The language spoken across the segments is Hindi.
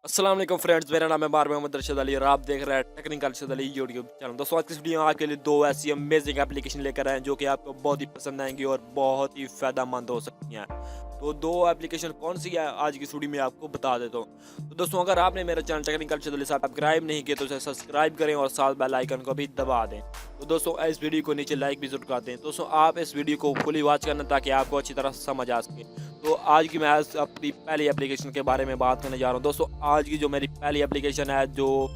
अस्सलाम वालेकुम फ्रेंड्स, मेरा नाम है मोहम्मद अरशद अली और आप देख रहे हैं technical Arshad Ali YouTube channel. दोस्तों आज की इस वीडियो में आपके लिए दो ऐसी अमेजिंग एप्लीकेशन लेकर आए हैं जो कि आपको बहुत ही पसंद आएंगी और बहुत ही फ़ायदेमंद हो सकती हैं। तो दो एप्लीकेशन कौन सी है आज की इस वीडियो में आपको बता देता हूँ। तो दोस्तों अगर आपने मेरा channel technical Arshad Ali subscribe नहीं किया तो उसे सब्सक्राइब करें और साथ बेल आइकन को भी दबा दें। तो दोस्तों इस वीडियो को नीचे लाइक भी जरूर कर दें। दोस्तों आप इस वीडियो को फुली वॉच करना ताकि आपको अच्छी तरह समझ आ सके। तो आज की मैं अपनी पहली एप्लीकेशन के बारे में बात करने जा रहा हूँ। दोस्तों आज की जो मेरी पहली एप्लीकेशन है, जो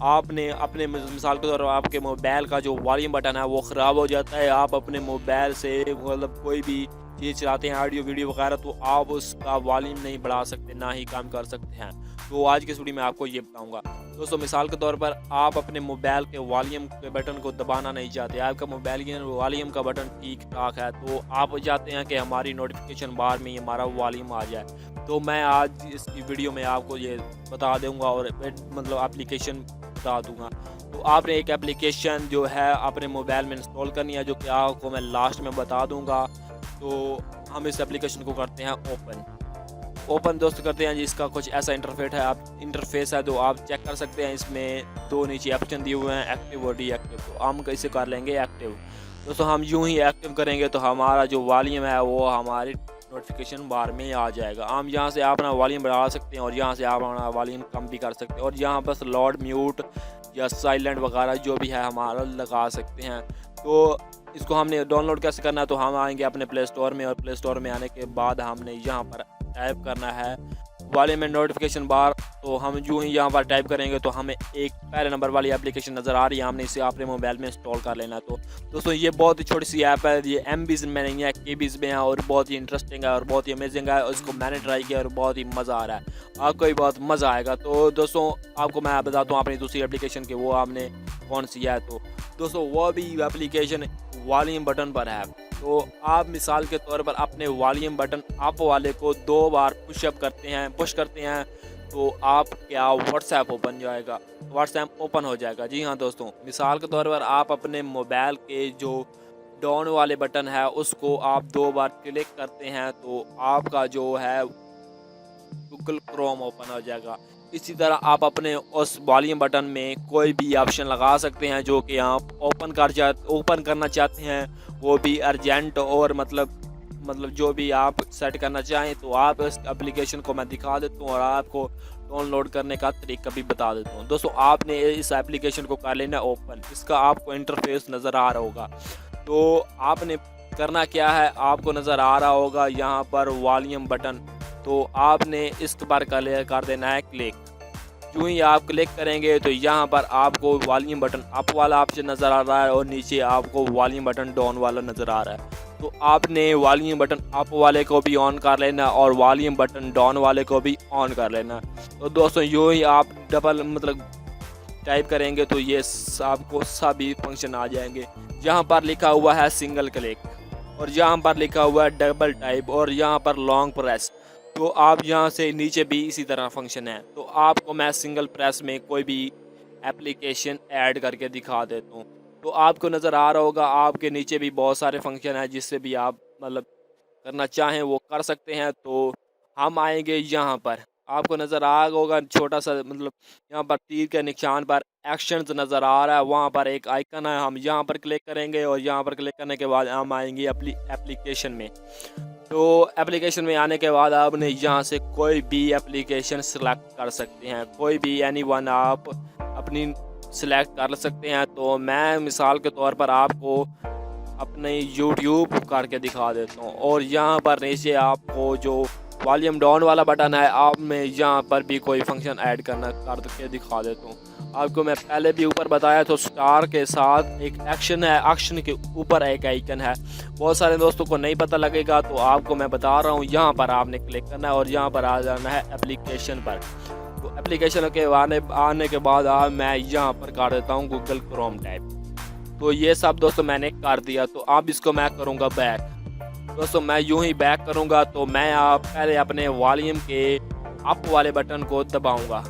आपने अपने मिसाल के तौर पर आपके मोबाइल का जो वॉल्यूम बटन है वो ख़राब हो जाता है, आप अपने मोबाइल से मतलब कोई भी चीज़ चलाते हैं ऑडियो वीडियो वगैरह, तो आप उसका वॉल्यूम नहीं बढ़ा सकते ना ही काम कर सकते हैं। तो आज की वीडियो में आपको ये बताऊंगा। दोस्तों मिसाल के तौर पर आप अपने मोबाइल के वॉल्यूम के बटन को दबाना नहीं चाहते, आपका मोबाइल के वॉल्यूम का बटन ठीक ठाक है, तो आप चाहते हैं कि हमारी नोटिफिकेशन बार में हमारा वॉल्यूम आ जाए। तो मैं आज इस वीडियो में आपको ये बता दूंगा और मतलब एप्लीकेशन बता दूंगा। तो आपने एक एप्लीकेशन जो है अपने मोबाइल में इंस्टॉल करनी है, जो कि आपको मैं लास्ट में बता दूंगा। तो हम इस एप्लीकेशन को करते हैं ओपन दोस्त करते हैं। जिसका कुछ ऐसा इंटरफेस है जो आप चेक कर सकते हैं। इसमें दो नीचे ऑप्शन दिए हुए हैं, एक्टिव और डीएक्टिव। तो हम कैसे कर लेंगे एक्टिव। दोस्तों हम यूं ही एक्टिव करेंगे तो हमारा जो वॉल्यूम है वो हमारी नोटिफिकेशन बार में आ जाएगा। हम यहाँ से अपना वॉल्यूम बढ़ा सकते हैं और यहाँ से आप अपना वॉल्यूम कम भी कर सकते हैं, और यहाँ बस लाउड म्यूट या साइलेंट वगैरह जो भी है हमारा लगा सकते हैं। तो इसको हमने डाउनलोड कैसे करना है, तो हम आएंगे अपने प्ले स्टोर में, और प्ले स्टोर में आने के बाद हमने यहाँ पर टाइप करना है वॉल्यूम एंड नोटिफिकेशन बार। तो हम जो ही यहाँ पर टाइप करेंगे तो हमें एक पहले नंबर वाली एप्लीकेशन नज़र आ रही है, हमने इसे अपने मोबाइल में इंस्टॉल कर लेना है। तो दोस्तों ये बहुत ही छोटी सी ऐप है, ये MBs में नहीं है, KBs में है, और बहुत ही इंटरेस्टिंग है और बहुत ही अमेजिंग है। और इसको मैंने ट्राई किया और बहुत ही मज़ा आ रहा है, आपको भी बहुत मज़ा आएगा। तो दोस्तों आपको मैं बताता हूँ अपनी दूसरी एप्लीकेशन की वो आपने कौन सी है। तो दोस्तों वो भी एप्लीकेशन वॉल्यूम बटन पर है। तो आप मिसाल के तौर पर अपने वॉल्यूम बटन अप वाले को 2 बार पुश करते हैं तो आप क्या व्हाट्सएप ओपन जाएगा, व्हाट्सएप ओपन हो जाएगा। जी हाँ दोस्तों, मिसाल के तौर पर आप अपने मोबाइल के जो डाउन वाले बटन है उसको आप 2 बार क्लिक करते हैं तो आपका जो है गूगल क्रोम ओपन हो जाएगा। इसी तरह आप अपने उस वॉल्यूम बटन में कोई भी ऑप्शन लगा सकते हैं जो कि आप ओपन करना चाहते हैं, वो भी अर्जेंट और मतलब जो भी आप सेट करना चाहें। तो आप इस एप्लीकेशन को मैं दिखा देता हूँ और आपको डाउनलोड करने का तरीका भी बता देता हूँ। दोस्तों आपने इस एप्लीकेशन को कर लेना ओपन, इसका आपको इंटरफेस नज़र आ रहा होगा। तो आपने करना क्या है, आपको नज़र आ रहा होगा यहाँ पर वॉल्यूम बटन, तो आपने इस पर कर देना है क्लिक। जो ही आप क्लिक करेंगे तो यहाँ पर आपको वॉल्यूम बटन अप वाला ऑप्शन नज़र आ रहा है और नीचे आपको वॉल्यूम बटन डाउन वाला नज़र आ रहा है। तो आपने वॉल्यूम बटन अप वाले को भी ऑन कर लेना और वॉल्यूम बटन डाउन वाले को भी ऑन कर लेना। तो दोस्तों यूँ ही आप डबल टाइप करेंगे तो ये आपको सभी फंक्शन आ जाएंगे। यहाँ पर लिखा हुआ है सिंगल क्लिक, और यहाँ पर लिखा हुआ है डबल टाइप, और यहाँ पर लॉन्ग प्रेस। तो आप यहाँ से नीचे भी इसी तरह फंक्शन है। तो आपको मैं सिंगल प्रेस में कोई भी एप्लीकेशन ऐड करके दिखा देता हूँ। तो आपको नज़र आ रहा होगा आपके नीचे भी बहुत सारे फंक्शन हैं जिससे भी आप करना चाहें वो कर सकते हैं। तो हम आएंगे यहाँ पर, आपको नज़र आ रहा होगा छोटा सा यहाँ पर तीर के निशान पर एक्शंस नज़र आ रहा है, वहाँ पर एक आइकन है, हम यहाँ पर क्लिक करेंगे और यहाँ पर क्लिक करने के बाद हम आएंगे अपनी एप्लीकेशन में। तो एप्लीकेशन में आने के बाद आपने यहाँ से कोई भी एप्लीकेशन सेलेक्ट कर सकते हैं, कोई भी एनी वन आप अपनी सेलेक्ट कर सकते हैं। तो मैं मिसाल के तौर पर आपको अपने YouTube करके दिखा देता हूँ, और यहाँ पर नीचे आपको जो वॉल्यूम डाउन वाला बटन है आप मैं यहाँ पर भी कोई फंक्शन ऐड करके दिखा देता हूँ। आपको मैं पहले भी ऊपर बताया तो स्टार के साथ एक एक्शन है, एक्शन के ऊपर एक आइकन है। बहुत सारे दोस्तों को नहीं पता लगेगा तो आपको मैं बता रहा हूँ, यहाँ पर आपने क्लिक करना है और यहाँ पर आ जाना है एप्लीकेशन पर। तो एप्लीकेशन के आने के बाद मैं यहाँ पर कर देता हूँ गूगल क्रोम टाइप। तो ये सब दोस्तों मैंने कर दिया। तो अब इसको मैं करूँगा बैक। दोस्तों मैं यूं ही बैक करूंगा तो मैं पहले अपने वॉल्यूम के अप वाले बटन को दबाऊंगा।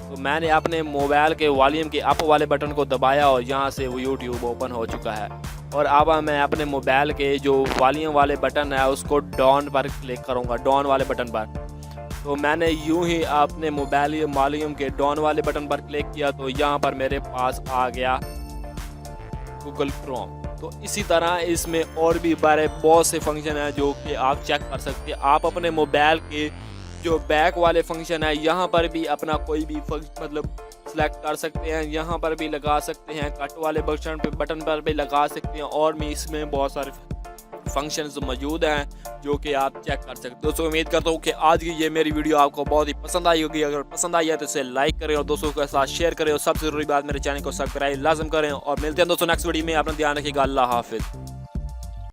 तो मैंने अपने मोबाइल के वॉल्यूम के अप वाले बटन को दबाया और यहाँ से वो YouTube ओपन हो चुका है। और अब मैं अपने मोबाइल के जो वॉल्यूम वाले बटन है उसको डाउन पर क्लिक करूँगा, डाउन वाले बटन पर। तो मैंने यूं ही अपने मोबाइल वॉल्यूम के डाउन वाले बटन पर क्लिक किया तो यहाँ पर मेरे पास आ गया गूगल क्रोम। तो इसी तरह इसमें और भी बहुत से फंक्शन हैं जो कि आप चेक कर सकते हैं। आप अपने मोबाइल के जो बैक वाले फंक्शन है यहाँ पर भी अपना कोई भी मतलब सेलेक्ट कर सकते हैं, यहाँ पर भी लगा सकते हैं, कट वाले बटन पर भी लगा सकते हैं, और भी इसमें बहुत सारे फंक्शंस मौजूद हैं जो कि आप चेक कर सकते हो। दोस्तों उम्मीद करता हूँ कि आज की ये मेरी वीडियो आपको बहुत ही पसंद आई होगी। अगर पसंद आई है तो इसे लाइक करें और दोस्तों के साथ शेयर करें, और सबसे ज़रूरी बात मेरे चैनल को सब्सक्राइब लाजम करें। और मिलते हैं दोस्तों नेक्स्ट वीडियो में। अपना ध्यान रखिएगा। अल्लाह हाफिज़।